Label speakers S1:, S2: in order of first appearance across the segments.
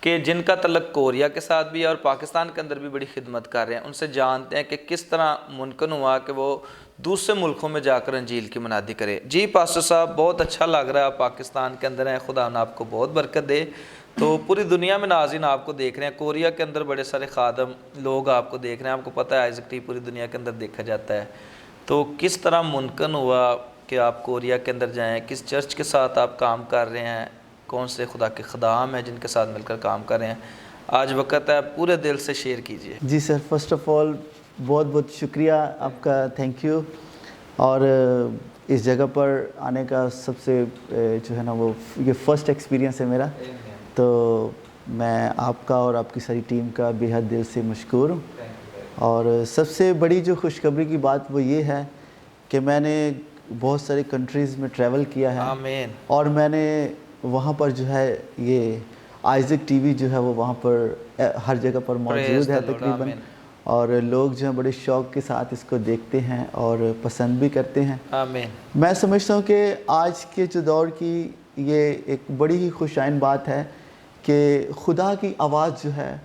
S1: کہ جن کا تعلق کوریا کے ساتھ بھی ہے اور پاکستان کے اندر بھی بڑی خدمت کر رہے ہیں، ان سے جانتے ہیں کہ کس طرح ممکن ہوا کہ وہ دوسرے ملکوں میں جا کر انجیل کی منادی کرے۔ جی پاسٹر صاحب، بہت اچھا لگ رہا ہے، آپ پاکستان کے اندر ہیں، خدا نے آپ کو بہت برکت دے۔ تو پوری دنیا میں ناظرین آپ کو دیکھ رہے ہیں، کوریا کے اندر بڑے سارے خادم لوگ آپ کو دیکھ رہے ہیں، آپ کو پتہ ہے آئزک ٹی پوری دنیا کے اندر دیکھا جاتا ہے۔ تو کس طرح ممکن ہوا کہ آپ کوریا کے اندر جائیں؟ کس چرچ کے ساتھ آپ کام کر رہے ہیں؟ کون سے خدا کے خدام ہیں جن کے ساتھ مل کر کام کر رہے ہیں؟ آج وقت ہے، پورے دل سے شیئر کیجئے۔
S2: جی سر، فرسٹ آف آل بہت بہت شکریہ آپ کا، تھینک یو۔ اور اس جگہ پر آنے کا سب سے جو ہے نا وہ یہ فرسٹ ایکسپیرینس ہے میرا، تو میں آپ کا اور آپ کی ساری ٹیم کا بے حد دل سے مشکور ہوں۔ اور سب سے بڑی جو خوشخبری کی بات وہ یہ ہے کہ میں نے بہت سارے کنٹریز میں ٹریول کیا ہے،
S1: آمین۔
S2: اور میں نے وہاں پر جو ہے یہ آئزک ٹی وی جو ہے وہ وہاں پر ہر جگہ پر موجود ہے تقریباً، اور لوگ جو ہیں بڑے شوق کے ساتھ اس کو دیکھتے ہیں اور پسند بھی کرتے ہیں۔
S1: آمین۔
S2: میں سمجھتا ہوں کہ آج کے جو دور کی یہ ایک بڑی ہی خوش آئند بات ہے کہ خدا کی آواز جو ہے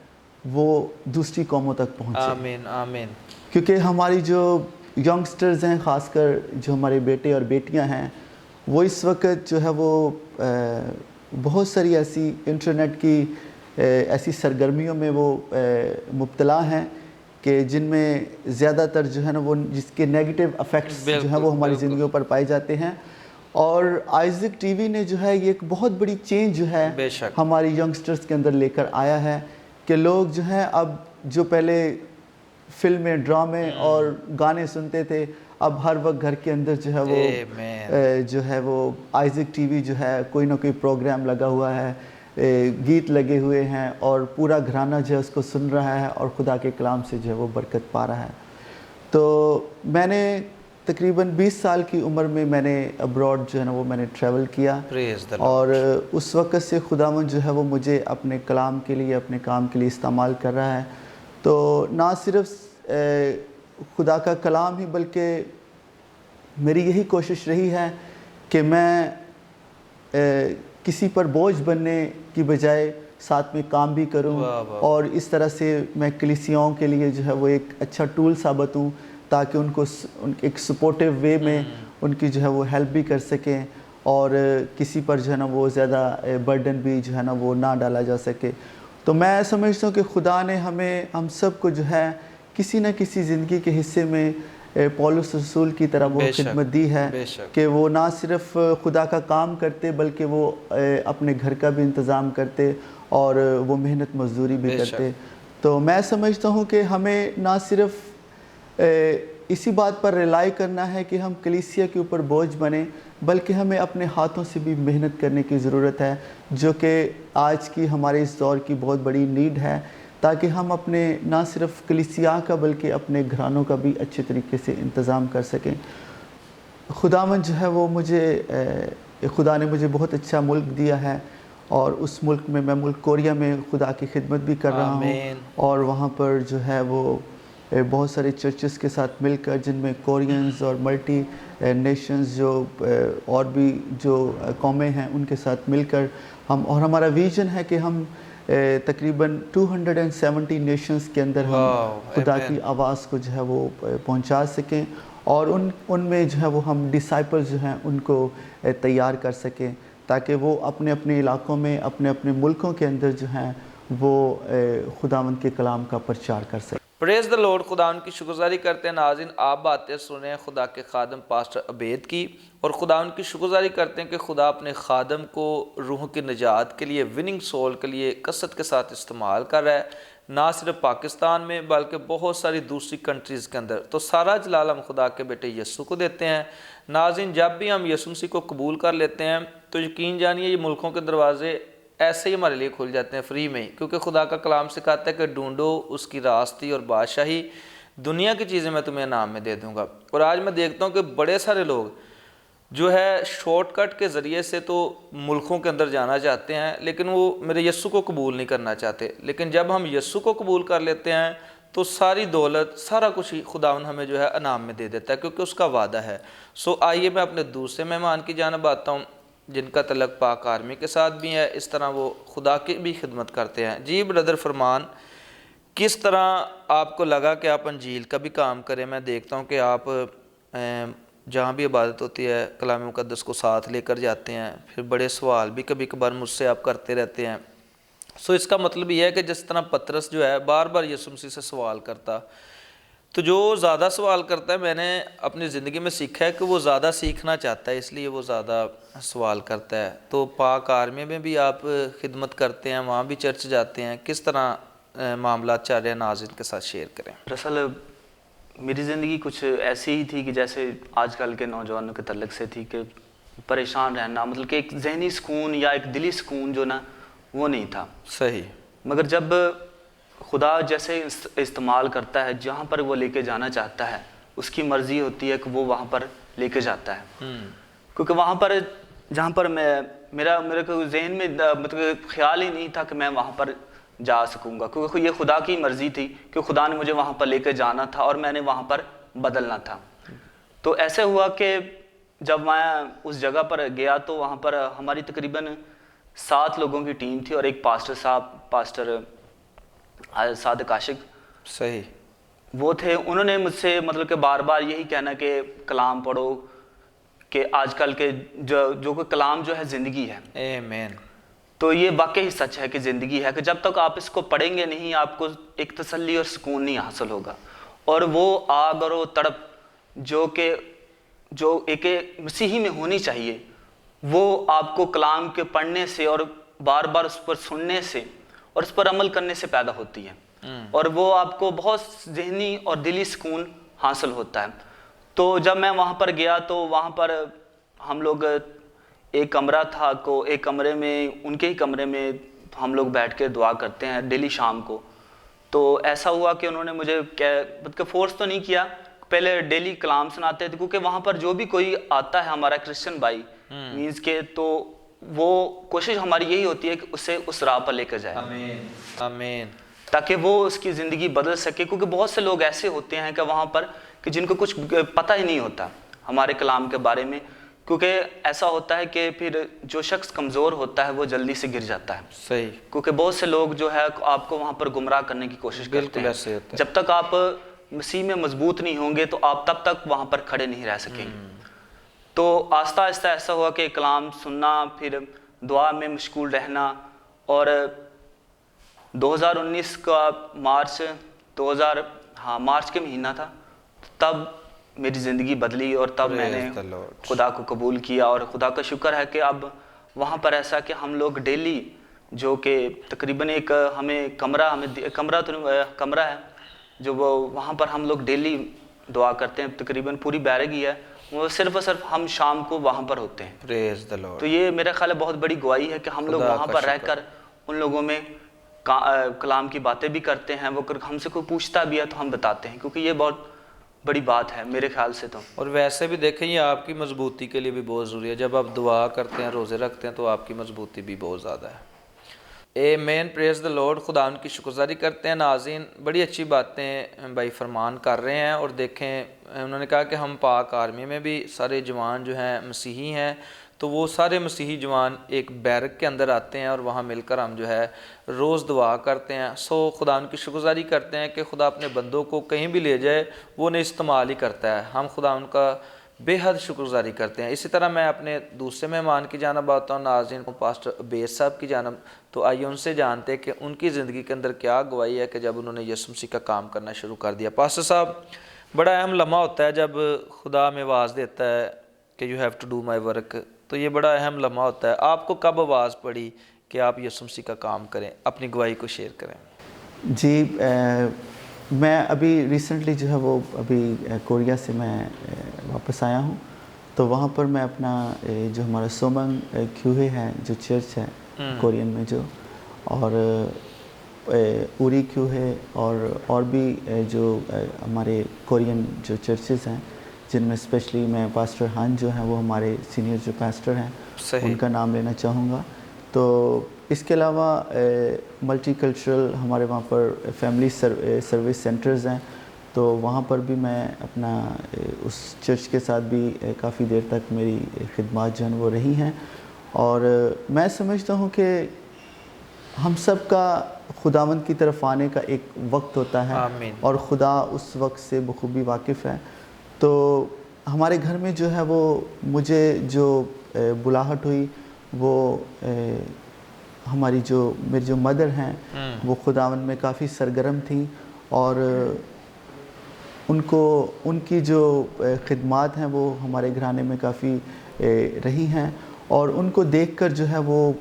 S2: وہ دوسری قوموں تک پہنچے۔
S1: آمین آمین۔
S2: کیونکہ ہماری جو ینگسٹرز ہیں، خاص کر جو ہمارے بیٹے اور بیٹیاں ہیں، وہ اس وقت جو ہے وہ بہت ساری ایسی انٹرنیٹ کی ایسی سرگرمیوں میں وہ مبتلا ہیں کہ جن میں زیادہ تر جو ہے نا وہ جس کے نیگیٹو افیکٹس جو ہیں وہ ہماری زندگیوں پر پائے جاتے ہیں۔ اور آئزک ٹی وی نے جو ہے یہ ایک بہت بڑی چینج جو ہے ہماری ینگسٹرز کے اندر لے کر آیا ہے کہ لوگ جو ہیں اب جو پہلے فلمیں، ڈرامے اور گانے سنتے تھے، اب ہر وقت گھر کے اندر جو ہے وہ آئزک ٹی وی جو ہے کوئی نہ کوئی پروگرام لگا ہوا ہے، گیت لگے ہوئے ہیں، اور پورا گھرانہ جو ہے اس کو سن رہا ہے اور خدا کے کلام سے جو ہے وہ برکت پا رہا ہے۔ تو میں نے تقریباً 20 سال کی عمر میں میں نے ابراڈ جو ہے نا وہ میں نے ٹریول کیا، اور اس وقت سے خداوند جو ہے وہ مجھے اپنے کلام کے لیے، اپنے کام کے لیے استعمال کر رہا ہے۔ تو نہ صرف خدا کا کلام ہی بلکہ میری یہی کوشش رہی ہے کہ میں کسی پر بوجھ بننے کی بجائے ساتھ میں کام بھی کروں، اور اس طرح سے میں کلیسیاؤں کے لیے جو ہے وہ ایک اچھا ٹول ثابت ہوں، تاکہ ان کو ایک سپورٹیو وے میں ان کی جو ہے وہ ہیلپ بھی کر سکیں، اور کسی پر جو ہے نا وہ زیادہ برڈن بھی جو ہے نا وہ نہ ڈالا جا سکے۔ تو میں سمجھتا ہوں کہ خدا نے ہم سب کو جو ہے کسی نہ کسی زندگی کے حصے میں پولس رسول کی طرح وہ خدمت دی ہے کہ وہ نہ صرف خدا کا کام کرتے بلکہ وہ اپنے گھر کا بھی انتظام کرتے اور وہ محنت مزدوری بھی کرتے۔ تو میں سمجھتا ہوں کہ ہمیں نہ صرف اسی بات پر ریلائی کرنا ہے کہ ہم کلیسیا کے اوپر بوجھ بنیں، بلکہ ہمیں اپنے ہاتھوں سے بھی محنت کرنے کی ضرورت ہے، جو کہ آج کی ہمارے اس دور کی بہت بڑی نیڈ ہے، تاکہ ہم اپنے نہ صرف کلیسیا کا بلکہ اپنے گھرانوں کا بھی اچھے طریقے سے انتظام کر سکیں۔ خداوند جو ہے وہ خدا نے مجھے بہت اچھا ملک دیا ہے، اور اس ملک میں ملک کوریا میں خدا کی خدمت بھی کر رہا ہوں، اور وہاں پر جو ہے وہ بہت سارے چرچز کے ساتھ مل کر، جن میں کورینز اور ملٹی نیشنز جو اور بھی جو قومیں ہیں ان کے ساتھ مل کر اور ہمارا ویژن ہے کہ ہم تقریباً 270 نیشنز کے اندر ہم خدا کی آواز کو جو ہے وہ پہنچا سکیں، اور ان میں جو ہے وہ ہم ڈسائپل جو ہیں ان کو تیار کر سکیں، تاکہ وہ اپنے اپنے علاقوں میں، اپنے اپنے ملکوں کے اندر جو ہیں وہ خداوند کے کلام کا پرچار کر سکیں۔
S1: پریز دا لارڈ۔ خدا ان کی شکرگزاری کرتے ہیں ناظرین، آپ باتیں سنیں خدا کے خادم پاسٹر عبید کی، اور خدا ان کی شکرگزاری کرتے ہیں کہ خدا اپنے خادم کو روح کی نجات کے لیے، وننگ سول کے لیے کثرت کے ساتھ استعمال کر رہا ہے، نہ صرف پاکستان میں بلکہ بہت ساری دوسری کنٹریز کے اندر۔ تو سارا جلال ہم خدا کے بیٹے یسوع کو دیتے ہیں۔ ناظرین، جب بھی ہم یسوع مسیح کو قبول کر لیتے ہیں تو یقین جانیے یہ ملکوں کے دروازے ایسے ہی ہمارے لیے کھل جاتے ہیں، فری میں ہی، کیونکہ خدا کا کلام سکھاتا ہے کہ ڈھونڈو اس کی راستی اور بادشاہی، دنیا کی چیزیں میں تمہیں انعام میں دے دوں گا۔ اور آج میں دیکھتا ہوں کہ بڑے سارے لوگ جو ہے شارٹ کٹ کے ذریعے سے تو ملکوں کے اندر جانا چاہتے ہیں، لیکن وہ میرے یسوع کو قبول نہیں کرنا چاہتے۔ لیکن جب ہم یسوع کو قبول کر لیتے ہیں تو ساری دولت، سارا کچھ ہی خداوند ہمیں جو ہے انعام میں دے دیتا ہے، کیونکہ اس کا وعدہ ہے۔ آئیے میں اپنے دوسرے مہمان کی جانب آتا ہوں۔ جن کا تعلق پاک آرمی کے ساتھ بھی ہے، اس طرح وہ خدا کی بھی خدمت کرتے ہیں۔ جی بردر فرمان، کس طرح آپ کو لگا کہ آپ انجیل کا بھی کام کریں؟ میں دیکھتا ہوں کہ آپ جہاں بھی عبادت ہوتی ہے کلام مقدس کو ساتھ لے کر جاتے ہیں، پھر بڑے سوال بھی کبھی کبھار مجھ سے آپ کرتے رہتے ہیں۔ اس کا مطلب یہ ہے کہ جس طرح پطرس جو ہے بار بار یسوع مسیح سے سوال کرتا، تو جو زیادہ سوال کرتا ہے، میں نے اپنی زندگی میں سیکھا ہے کہ وہ زیادہ سیکھنا چاہتا ہے، اس لیے وہ زیادہ سوال کرتا ہے۔ تو پاک آرمی میں بھی آپ خدمت کرتے ہیں، وہاں بھی چرچ جاتے ہیں، کس طرح معاملات چل رہے ہیں ناظرین کے ساتھ شیئر کریں۔
S3: دراصل میری زندگی کچھ ایسی ہی تھی کہ جیسے آج کل کے نوجوانوں کے تعلق سے تھی، کہ پریشان رہنا، مطلب کہ ایک ذہنی سکون یا ایک دلی سکون جو نا وہ نہیں تھا۔
S1: صحیح۔
S3: مگر جب خدا جیسے استعمال کرتا ہے، جہاں پر وہ لے کے جانا چاہتا ہے، اس کی مرضی ہوتی ہے کہ وہ وہاں پر لے کے جاتا ہے۔ کیونکہ وہاں پر جہاں پر میرے کو ذہن میں مطلب خیال ہی نہیں تھا کہ میں وہاں پر جا سکوں گا، کیونکہ یہ خدا کی مرضی تھی کہ خدا نے مجھے وہاں پر لے کے جانا تھا اور میں نے وہاں پر بدلنا تھا۔ تو ایسے ہوا کہ جب میں اس جگہ پر گیا تو وہاں پر ہماری تقریباً 7 لوگوں کی ٹیم تھی اور ایک پاسٹر صاحب، پاسٹر صادق عاشق
S1: صحیح،
S3: وہ تھے۔ انہوں نے مجھ سے مطلب کہ بار بار یہی کہنا کہ کلام پڑھو، کہ آج کل کے جو کہ کلام جو ہے زندگی ہے۔
S1: آمین۔
S3: تو یہ واقعی سچ ہے کہ زندگی ہے، کہ جب تک آپ اس کو پڑھیں گے نہیں، آپ کو ایک تسلی اور سکون نہیں حاصل ہوگا۔ اور وہ آگ اور وہ تڑپ جو ایک مسیحی میں ہونی چاہیے، وہ آپ کو کلام کے پڑھنے سے اور بار بار اس پر سننے سے اور اس پر عمل کرنے سے پیدا ہوتی ہے، اور وہ آپ کو بہت ذہنی اور دلی سکون حاصل ہوتا ہے۔ تو جب میں وہاں پر گیا تو وہاں پر ہم لوگ ایک کمرہ تھا، ایک کمرے میں، ان کے ہی کمرے میں ہم لوگ بیٹھ کے دعا کرتے ہیں ڈیلی شام کو۔ تو ایسا ہوا کہ انہوں نے مجھے مطلب فورس تو نہیں کیا، پہلے ڈیلی کلام سناتے تھے، کیونکہ وہاں پر جو بھی کوئی آتا ہے ہمارا کرسچن بھائی مینز کے، تو وہ کوشش ہماری یہی ہوتی ہے کہ اسے اس راہ پر لے کر جائے،
S1: آمین آمین،
S3: تاکہ وہ اس کی زندگی بدل سکے۔ کیونکہ بہت سے لوگ ایسے ہوتے ہیں کہ وہاں پر کہ جن کو کچھ پتہ ہی نہیں ہوتا ہمارے کلام کے بارے میں، کیونکہ ایسا ہوتا ہے کہ پھر جو شخص کمزور ہوتا ہے وہ جلدی سے گر جاتا ہے۔
S1: صحیح،
S3: کیونکہ بہت سے لوگ جو ہے آپ کو وہاں پر گمراہ کرنے کی کوشش کرتے
S1: بالکل
S3: ہیں۔
S1: ایسے ہوتا ہے۔
S3: جب تک آپ مسیح میں مضبوط نہیں ہوں گے تو آپ تب تک وہاں پر کھڑے نہیں رہ سکیں گے۔ تو آہستہ آہستہ ایسا ہوا کہ کلام سننا، پھر دعا میں مشغول رہنا، اور 2019 کا مارچ کے مہینہ تھا، تب میری زندگی بدلی، اور تب میں نے
S1: Praise the Lord۔
S3: خدا کو قبول کیا۔ اور خدا کا شکر ہے کہ اب وہاں پر ایسا کہ ہم لوگ ڈیلی، جو کہ تقریباً ایک ہمیں کمرہ ہے جو وہ وہاں پر ہم لوگ ڈیلی دعا کرتے ہیں، تقریباً پوری بیرگ ہی ہے، وہ صرف اور صرف ہم شام کو وہاں پر ہوتے ہیں۔
S1: پریز دی لارڈ۔
S3: تو یہ میرا خیال ہے بہت بڑی گواہی ہے کہ ہم لوگ
S1: خدا
S3: وہاں
S1: کا
S3: پر رہ
S1: شکر۔
S3: کر ان لوگوں میں کلام کی باتیں بھی کرتے ہیں، وہ ہم سے کوئی پوچھتا بھی ہے تو ہم بتاتے ہیں، کیونکہ یہ بہت بڑی بات ہے میرے خیال سے۔ تو
S1: اور ویسے بھی دیکھیں یہ آپ کی مضبوطی کے لیے بھی بہت ضروری ہے، جب آپ دعا کرتے ہیں، روزے رکھتے ہیں، تو آپ کی مضبوطی بھی بہت زیادہ ہے۔ آمین، پریز دی لارڈ۔ خدا ان کی شکرگزاری کرتے ہیں۔ ناظرین، بڑی اچھی باتیں بھائی فرمان کر رہے ہیں، اور دیکھیں انہوں نے کہا کہ ہم پاک آرمی میں بھی سارے جوان جو ہیں مسیحی ہیں، تو وہ سارے مسیحی جوان ایک بیرک کے اندر آتے ہیں اور وہاں مل کر ہم جو ہے روز دعا کرتے ہیں۔ خدا ان کی شکرگزاری کرتے ہیں کہ خدا اپنے بندوں کو کہیں بھی لے جائے وہ انہیں استعمال ہی کرتا ہے۔ ہم خدا ان کا بے حد شکرگزاری کرتے ہیں۔ اسی طرح میں اپنے دوسرے مہمان کی جانب آتا ہوں، ناظرین کو پاسٹر عبید صاحب کی جانب، تو آئیے ان سے جانتے ہیں کہ ان کی زندگی کے اندر کیا گواہی ہے کہ جب انہوں نے یسوع مسیح کا کام کرنا شروع کر دیا۔ پاسٹر صاحب، بڑا اہم لمحہ ہوتا ہے جب خدا ہمیں آواز دیتا ہے کہ you have to do my work, تو یہ بڑا اہم لمحہ ہوتا ہے۔ آپ کو کب آواز پڑی کہ آپ یسوع مسیح کا کام کریں؟ اپنی گواہی کو شیئر کریں۔
S2: جی، میں ابھی ریسنٹلی جو ہے وہ ابھی کوریا سے میں واپس آیا ہوں، تو وہاں پر میں اپنا جو ہمارا سومنگ کیوہے ہے جو چرچ ہے کورین میں جو، اور اوری کیوہے اور بھی جو ہمارے کورین جو چرچز ہیں، جن میں اسپیشلی میں پاسٹر ہان جو ہیں وہ ہمارے سینئر جو پاسٹر ہیں ان کا نام لینا چاہوں گا۔ تو اس کے علاوہ ملٹی کلچرل ہمارے وہاں پر فیملی سروس سینٹرز ہیں، تو وہاں پر بھی میں اپنا اس چرچ کے ساتھ بھی کافی دیر تک میری خدمات جو ہیں وہ رہی ہیں، اور میں سمجھتا ہوں کہ ہم سب کا خداوند کی طرف آنے کا ایک وقت ہوتا ہے
S1: آمین۔
S2: اور خدا اس وقت سے بخوبی واقف ہے. تو ہمارے گھر میں جو ہے وہ مجھے جو بلاہٹ ہوئی وہ ہماری میری جو مدر ہیں وہ خداوند میں کافی سرگرم تھیں اور ان کی جو خدمات ہیں وہ ہمارے گھرانے میں کافی رہی ہیں اور ان کو دیکھ کر جو ہے وہ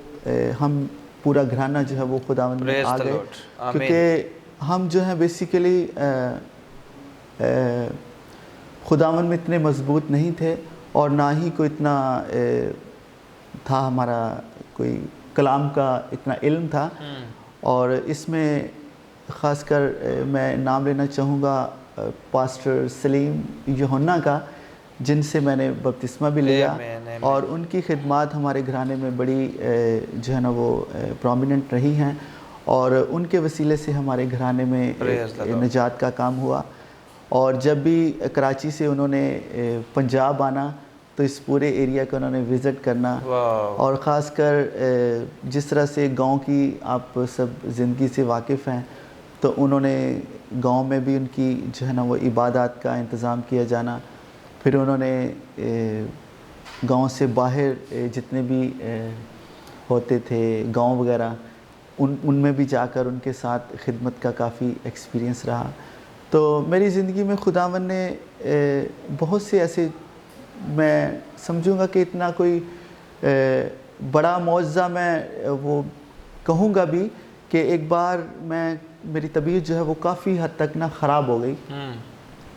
S2: ہم پورا گھرانہ جو ہے وہ خداوند میں آ گئے. کیونکہ ہم جو ہیں بیسیکلی خداوند میں اتنے مضبوط نہیں تھے اور نہ ہی کوئی اتنا تھا ہمارا کوئی کلام کا اتنا علم تھا. اور اس میں خاص کر میں نام لینا چاہوں گا پاسٹر سلیم یوحنا کا، جن سے میں نے بپتسمہ بھی لیا اور ان کی خدمات ہمارے گھرانے میں بڑی جو ہے نا وہ پرومیننٹ رہی ہیں اور ان کے وسیلے سے ہمارے گھرانے میں نجات کا کام ہوا. اور جب بھی کراچی سے انہوں نے پنجاب آنا تو اس پورے ایریا کو انہوں نے وزٹ کرنا اور خاص کر جس طرح سے گاؤں کی آپ سب زندگی سے واقف ہیں تو انہوں نے گاؤں میں بھی ان کی جو ہے نا وہ عبادات کا انتظام کیا جانا. پھر انہوں نے گاؤں سے باہر جتنے بھی ہوتے تھے گاؤں وغیرہ ان میں بھی جا کر ان کے ساتھ خدمت کا کافی ایکسپیرینس رہا. تو میری زندگی میں خداوند نے بہت سے ایسے، میں سمجھوں گا کہ اتنا کوئی بڑا معجزہ میں وہ کہوں گا بھی کہ ایک بار میری طبیعت جو ہے وہ کافی حد تک نا خراب ہو گئی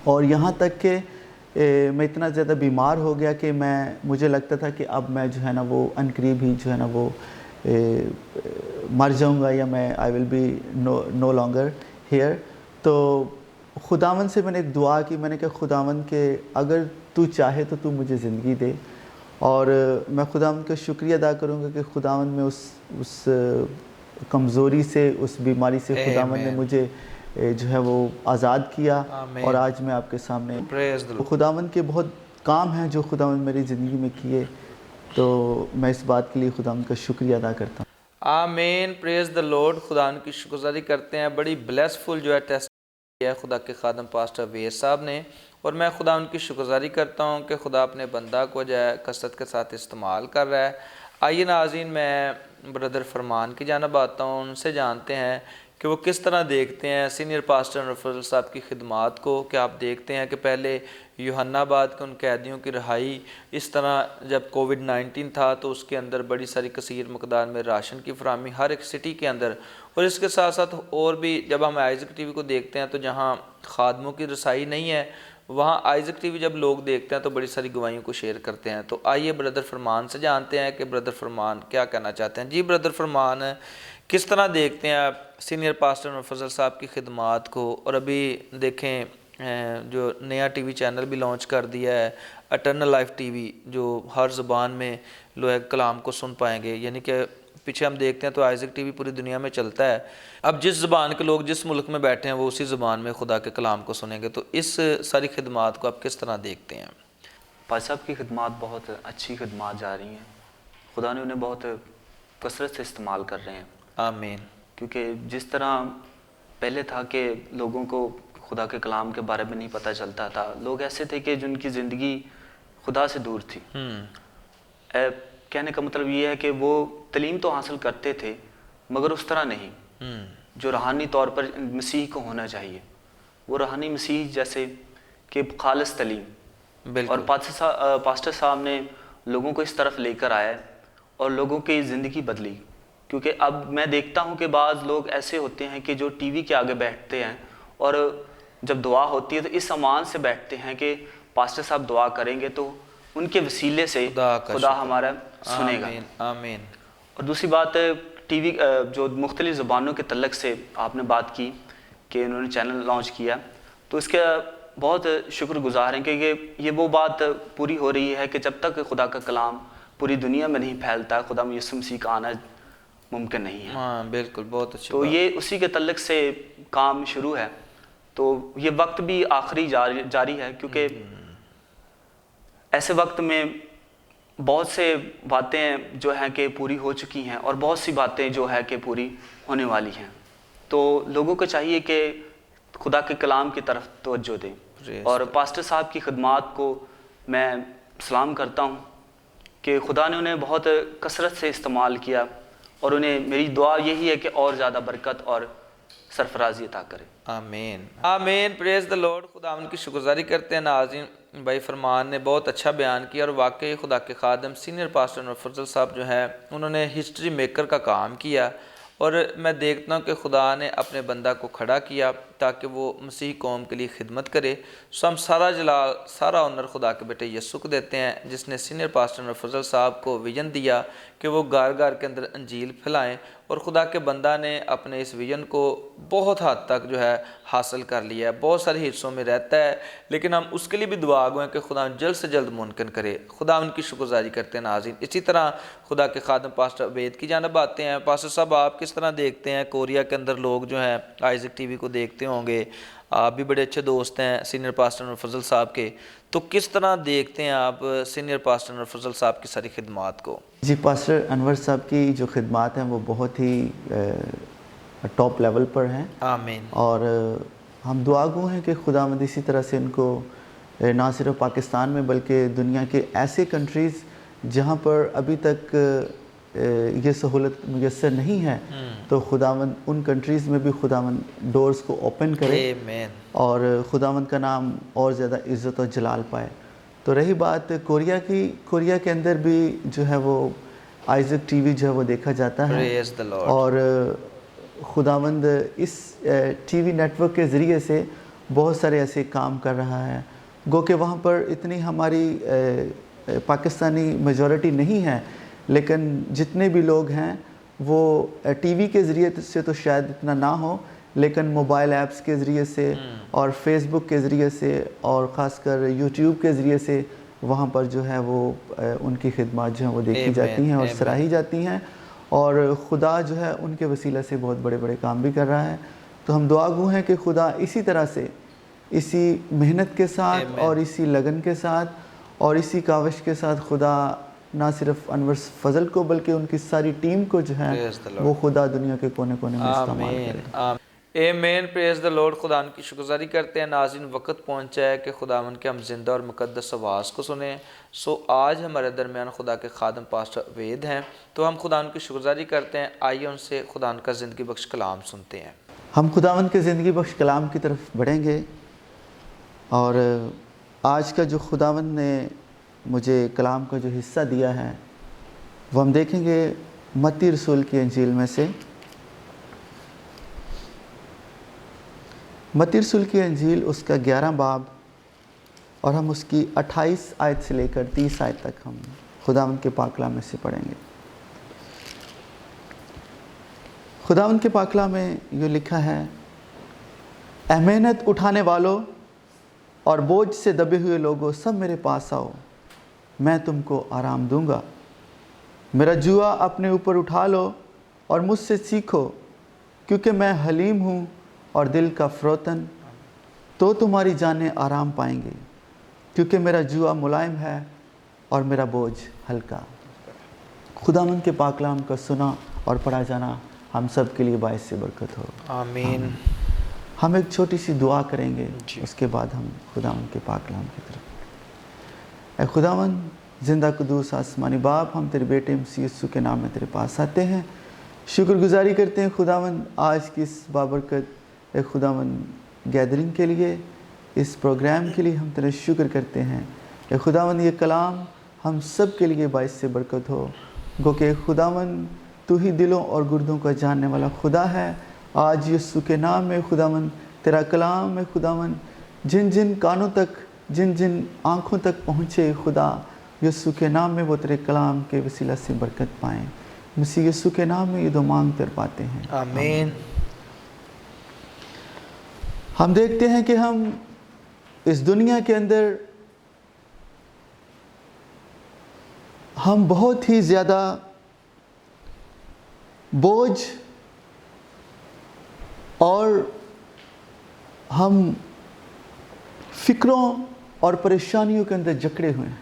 S2: اور یہاں تک کہ میں اتنا زیادہ بیمار ہو گیا کہ مجھے لگتا تھا کہ اب میں جو ہے نا وہ عنقریب ہی جو ہے نا وہ مر جاؤں گا یا میں I will be no longer here. تو خداوند سے میں نے ایک دعا کی، میں نے کہا خداوند کہ اگر تو چاہے تو مجھے زندگی دے. اور میں خداوند کا شکریہ ادا کروں گا کہ خداوند میں اس کمزوری سے، اس بیماری سے خداوند نے مجھے جو ہے وہ آزاد کیا اور آج میں آپ کے سامنے. خداوند کے بہت کام ہیں جو خداوند میری زندگی میں کیے، تو میں اس بات کے لیے خداوند کا شکریہ ادا کرتا ہوں.
S1: آمین، پریز دا لارڈ. خدا ان کی شکرگزاری کرتے ہیں. بڑی بلیسفل جو ہے ٹیسٹ ہے خدا کے خادم پاسٹر ویر صاحب نے، اور میں خدا ان کی شکرگزاری کرتا ہوں کہ خدا اپنے بندہ کو جو ہے کثرت کے ساتھ استعمال کر رہا ہے. آئیے ناظرین، میں بردر فرمان کی جانب آتا ہوں، ان سے جانتے ہیں کہ وہ کس طرح دیکھتے ہیں سینئر پاسٹر انور فضل صاحب کی خدمات کو. کہ آپ دیکھتے ہیں کہ پہلے یوحنا آباد کے ان قیدیوں کی رہائی، اس طرح جب کووڈ-19 تھا تو اس کے اندر بڑی ساری کثیر مقدار میں راشن کی فراہمی ہر ایک سٹی کے اندر، اور اس کے ساتھ ساتھ اور بھی جب ہم آئزک ٹی وی کو دیکھتے ہیں تو جہاں خادموں کی رسائی نہیں ہے وہاں آئزک ٹی وی جب لوگ دیکھتے ہیں تو بڑی ساری گواہیوں کو شیئر کرتے ہیں. تو آئیے بردر فرمان سے جانتے ہیں کہ بردر فرمان کیا کہنا چاہتے ہیں. جی بردر فرمان، کس طرح دیکھتے ہیں آپ سینئر پاسٹر انور فضل صاحب کی خدمات کو؟ اور ابھی دیکھیں جو نیا ٹی وی چینل بھی لانچ کر دیا ہے، اٹرنل لائف ٹی وی، جو ہر زبان میں لوگ کلام کو سن پائیں گے. یعنی کہ پیچھے ہم دیکھتے ہیں تو آئزک ٹی وی پوری دنیا میں چلتا ہے. اب جس زبان کے لوگ جس ملک میں بیٹھے ہیں وہ اسی زبان میں خدا کے کلام کو سنیں گے. تو اس ساری خدمات کو آپ کس طرح دیکھتے ہیں؟
S3: پاس صاحب کی خدمات بہت اچھی خدمات جا رہی ہیں. خدا نے انہیں بہت کثرت سے استعمال کر رہے ہیں.
S1: آمین.
S3: کیونکہ جس طرح پہلے تھا کہ لوگوں کو خدا کے کلام کے بارے میں نہیں پتہ چلتا تھا، لوگ ایسے تھے کہ جن کی زندگی خدا سے دور تھی. کہنے کا مطلب یہ ہے کہ وہ تعلیم تو حاصل کرتے تھے مگر اس طرح نہیں جو روحانی طور پر مسیح کو ہونا چاہیے. وہ روحانی مسیح جیسے کہ خالص تعلیم، اور پاسٹر صاحب نے لوگوں کو اس طرف لے کر آیا اور لوگوں کی زندگی بدلی. کیونکہ اب میں دیکھتا ہوں کہ بعض لوگ ایسے ہوتے ہیں کہ جو ٹی وی کے آگے بیٹھتے ہیں اور جب دعا ہوتی ہے تو اس امان سے بیٹھتے ہیں کہ پاسٹر صاحب دعا کریں گے تو ان کے وسیلے سے خدا ہمارا سنے گا.
S1: آمین.
S3: اور دوسری بات، ٹی وی جو مختلف زبانوں کے تعلق سے آپ نے بات کی کہ انہوں نے چینل لانچ کیا، تو اس کا بہت شکر گزار ہیں کہ یہ وہ بات پوری ہو رہی ہے کہ جب تک خدا کا کلام پوری دنیا میں نہیں پھیلتا خدا یسوع مسیح کا آنا ممکن نہیں ہے.
S1: ہاں بالکل، بہت اچھی.
S3: تو یہ اسی کے تعلق سے کام شروع ہے. تو یہ وقت بھی آخری جاری ہے، کیونکہ ایسے وقت میں بہت سے باتیں جو ہیں کہ پوری ہو چکی ہیں اور بہت سی باتیں جو ہے کہ پوری ہونے والی ہیں. تو لوگوں کو چاہیے کہ خدا کے کلام کی طرف توجہ دیں. اور پاسٹر صاحب کی خدمات کو میں سلام کرتا ہوں کہ خدا نے انہیں بہت کثرت سے استعمال کیا، اور انہیں میری دعا یہی ہے کہ اور زیادہ برکت اور سرفرازی عطا کرے.
S1: آمین آمین. پریز دا لارڈ. خدا ان کی شکرگزاری کرتے ہیں. ناظرین، بھائی فرمان نے بہت اچھا بیان کیا، اور واقعی خدا کے خادم سینئر پاسٹر انور فضل صاحب جو ہے انہوں نے ہسٹری میکر کا کام کیا، اور میں دیکھتا ہوں کہ خدا نے اپنے بندہ کو کھڑا کیا تاکہ وہ مسیح قوم کے لیے خدمت کرے. سو ہم سارا جلال سارا آنر خدا کے بیٹے یسوع کو دیتے ہیں، جس نے سینئر پاسٹر انور فضل صاحب کو ویژن دیا کہ وہ گھر گھر کے اندر انجیل پھیلائیں، اور خدا کے بندہ نے اپنے اس ویژن کو بہت حد تک جو ہے حاصل کر لیا ہے. بہت سارے حصوں میں رہتا ہے، لیکن ہم اس کے لیے بھی دعا گو ہیں کہ خدا جلد سے جلد ممکن کرے. خدا ان کی شکرگزاری کرتے ہیں. ناظرین، اسی طرح خدا کے خادم پاسٹر عبید کی جانب آتے ہیں. پاسٹر صاحب، آپ کس طرح دیکھتے ہیں کوریا کے اندر لوگ جو ہیں آئزک ٹی وی کو دیکھتے ہوں گے، آپ بھی بڑے اچھے دوست ہیں سینئر پاسٹر انور فضل صاحب کے، تو کس طرح دیکھتے ہیں آپ سینئر پاسٹر انور فضل صاحب کی ساری خدمات کو؟
S2: جی، پاسٹر انور صاحب کی جو خدمات ہیں وہ بہت ہی ٹاپ لیول پر ہیں.
S1: آمین.
S2: اور ہم دعا گو ہیں کہ خداوند اسی طرح سے ان کو نہ صرف پاکستان میں بلکہ دنیا کے ایسے کنٹریز جہاں پر ابھی تک یہ سہولت میسر نہیں ہے، تو خداوند ان کنٹریز میں بھی خداوند ڈورز کو اوپن کرے،
S1: آمین.
S2: اور خداوند کا نام اور زیادہ عزت و جلال پائے. تو رہی بات کوریا کی، کوریا کے اندر بھی جو ہے وہ آئزک ٹی وی جو ہے وہ دیکھا جاتا ہے،
S1: Praise the Lord.
S2: اور خداوند اس ٹی وی نیٹ ورک کے ذریعے سے بہت سارے ایسے کام کر رہا ہے. گو کہ وہاں پر اتنی ہماری پاکستانی میجورٹی نہیں ہے، لیکن جتنے بھی لوگ ہیں وہ ٹی وی کے ذریعے سے تو شاید اتنا نہ ہو، لیکن موبائل ایپس کے ذریعے سے اور فیس بک کے ذریعے سے اور خاص کر یوٹیوب کے ذریعے سے وہاں پر جو ہے وہ ان کی خدمات جو ہیں وہ دیکھی جاتی ہیں اور سراہی جاتی ہیں، اور خدا جو ہے ان کے وسیلہ سے بہت بڑے بڑے کام بھی کر رہا ہے. تو ہم دعا گو ہیں کہ خدا اسی طرح سے اسی محنت کے ساتھ اور اسی لگن کے ساتھ اور اسی کاوش کے ساتھ خدا نہ صرف انور فضل کو بلکہ ان کی ساری ٹیم کو جو ہے وہ خدا دنیا کے کونے کونے میں استعمال کرے.
S1: آمین. پریز دا لارڈ. خدا ان کی شکرگزاری کرتے ہیں. ناظرین، وقت پہنچا ہے کہ خداوند کے ہم زندہ اور مقدس آواز کو سنیں. سو آج ہمارے درمیان خدا کے خادم پاسٹر عبید ہیں، تو ہم خدا ان کی شکرگزاری کرتے ہیں. آئیے ان سے خدا ان کا زندگی بخش کلام سنتے ہیں.
S2: ہم خداوند کے زندگی بخش کلام کی طرف بڑھیں گے، اور آج کا جو خداوند نے مجھے کلام کا جو حصہ دیا ہے وہ ہم دیکھیں گے متی رسول کی انجیل میں سے. متی رسول کی انجیل اس کا 11 باب، اور ہم اس کی 28 آیت سے لے کر 30 آیت تک ہم خداوند کے پاک کلام میں سے پڑھیں گے. خداوند کے پاک کلام میں یہ لکھا ہے، اے محنت اٹھانے والوں اور بوجھ سے دبے ہوئے لوگوں، سب میرے پاس آؤ، میں تم کو آرام دوں گا. میرا جوا اپنے اوپر اٹھا لو اور مجھ سے سیکھو، کیونکہ میں حلیم ہوں اور دل کا فروتن، تو تمہاری جانیں آرام پائیں گے، کیونکہ میرا جوا ملائم ہے اور میرا بوجھ ہلکا. خداوند کے پاک کلام کا سنا اور پڑھا جانا ہم سب کے لیے باعث سے برکت ہو.
S1: آمین.
S2: ہم ایک چھوٹی سی دعا کریں گے، اس کے بعد ہم خداوند کے پاک کلام کی طرف. اے خداوند زندہ قدوس آسمانی باپ، ہم تیرے بیٹے مسیح یسوع کے نام میں تیرے پاس آتے ہیں، شکر گزاری کرتے ہیں خداوند آج کی اس بابرکت اے خداوند گیدرنگ کے لیے، اس پروگرام کے لیے ہم تیرے شکر کرتے ہیں. اے خداوند یہ کلام ہم سب کے لیے باعث سے برکت ہو، گو کہ خداوند تو ہی دلوں اور گردوں کا جاننے والا خدا ہے. آج یسوع کے نام میں خداوند تیرا کلام ہے خداوند جن جن کانوں تک، جن جن آنکھوں تک پہنچے، خدا یسوع کے نام میں وہ تیرے کلام کے وسیلہ سے برکت پائیں. مسیح یسوع کے نام میں یہ دو مانگ کر پاتے ہیں،
S1: آمین.
S2: ہم دیکھتے ہیں کہ ہم اس دنیا کے اندر ہم بہت ہی زیادہ بوجھ اور ہم فکروں اور پریشانیوں کے اندر جکڑے ہوئے ہیں.